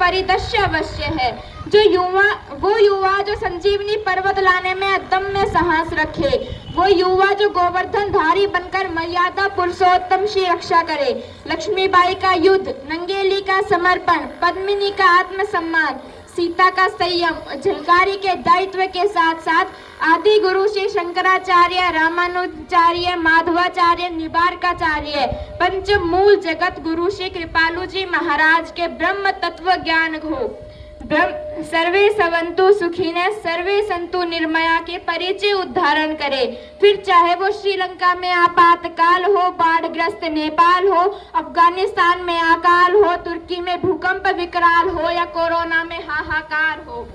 परिदृश्य अवश्य है। वो युवा जो संजीवनी पर्वत लाने में अदम्य साहस रखे, वो युवा जो गोवर्धन धारी बनकर मर्यादा पुरुषोत्तम की रक्षा करे। लक्ष्मीबाई का युद्ध, नंगेली का समर्पण, पद्मिनी का आत्मसम्मान, सीता का संयम, झलकारी के दायित्व के साथ साथ आदि गुरु श्री शंकराचार्य, रामानुजाचार्य, माधवाचार्य, निबारकाचार्य, पंचमूल जगत गुरु श्री कृपालु जी महाराज के ब्रह्म तत्व ज्ञान हो। सर्वे सवंतु सुखिनः सर्वे संतु निर्मया के परिचय उद्धारण करे। फिर चाहे वो श्रीलंका में आपातकाल हो, बाढ़ग्रस्त नेपाल हो, अफगानिस्तान में अकाल हो, तुर्की में भूकंप विकराल हो या कोरोना में हाहाकार हो।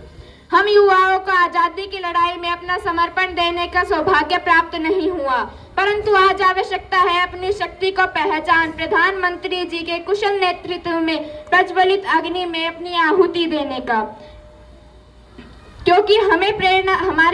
हम युवाओं को आजादी की लड़ाई में अपना समर्पण देने का सौभाग्य प्राप्त नहीं हुआ, परंतु आज आवश्यकता है अपनी शक्ति को पहचान प्रधानमंत्री जी के कुशल नेतृत्व में प्रज्वलित अग्नि में अपनी आहुति देने का, क्योंकि हमारे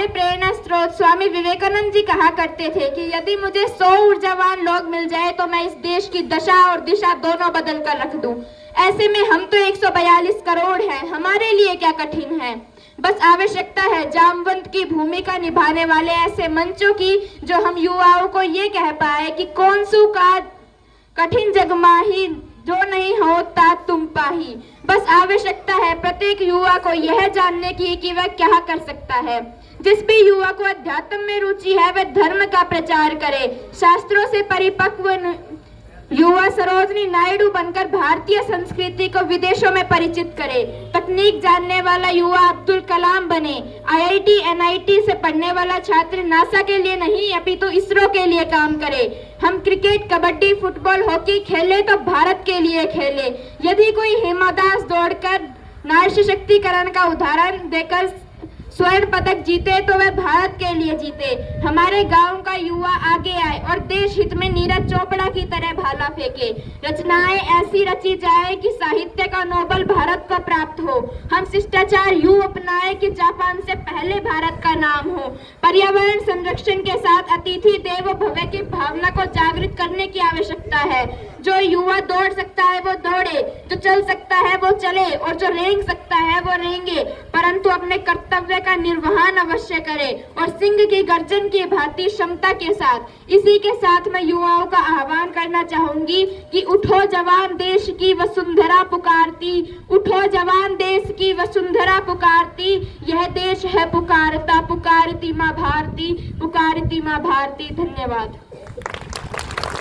प्रेरणा स्रोत स्वामी विवेकानंद जी कहा करते थे कि यदि मुझे 100 ऊर्जावान लोग मिल जाए तो मैं इस देश की दशा और दिशा दोनों बदल कर रख दूं। ऐसे में हम तो 142 करोड़ हैं, हमारे लिए क्या कठिन है। बस आवश्यकता है जामवंत की भूमिका निभाने वाले ऐसे मंचों की, जो हम युवाओं को ये कह पाए कि कौन सू का कठिन जगमाही जो नहीं होता तुम पाही। बस आवश्यकता है प्रत्येक युवा को यह जानने की कि वह क्या कर सकता है। जिस भी युवा को अध्यात्म में रुचि है वह धर्म का प्रचार करे, शास्त्रों से परिपक्व युवा सरोजनी नायडू बनकर भारतीय संस्कृति को विदेशों में परिचित करे। तकनीक जानने वाला युवा अब्दुल कलाम बने। आईआईटी एनआईटी से पढ़ने वाला छात्र नासा के लिए नहीं अपितु इसरो के लिए काम करे। हम क्रिकेट, कबड्डी, फुटबॉल, हॉकी खेले तो भारत के लिए खेले। यदि कोई हिमा दास दौड़कर नारी सशक्तिकरण का उदाहरण देकर स्वर्ण पदक जीते तो वह भारत के लिए जीते। हमारे गांव का युवा आगे आए और देश हित में नीरज चोपड़ा की तरह भाला फेंके। रचनाएं ऐसी रची जाए कि साहित्य का नोबेल भारत को प्राप्त हो। हम शिष्टाचार यूं अपनाए कि जापान से पहले भारत का नाम हो। पर्यावरण संरक्षण के साथ अतिथि देवो भव की भावना को जागृत करने की आवश्यकता है। जो युवा दौड़ सकता है वो दौड़े, जो चल सकता है वो चले और जो रेंग सकता है वो रेंगे, परंतु अपने कर्तव्य का निर्वहन अवश्य करे और सिंह की गर्जन की भांति क्षमता के साथ। इसी के साथ मैं युवाओं का आह्वान करना चाहूंगी कि उठो जवान देश की वसुंधरा पुकारती, उठो जवान देश की वसुंधरा पुकारती, यह देश है पुकारता, पुकारती माँ भारती, पुकारती माँ भारती। धन्यवाद।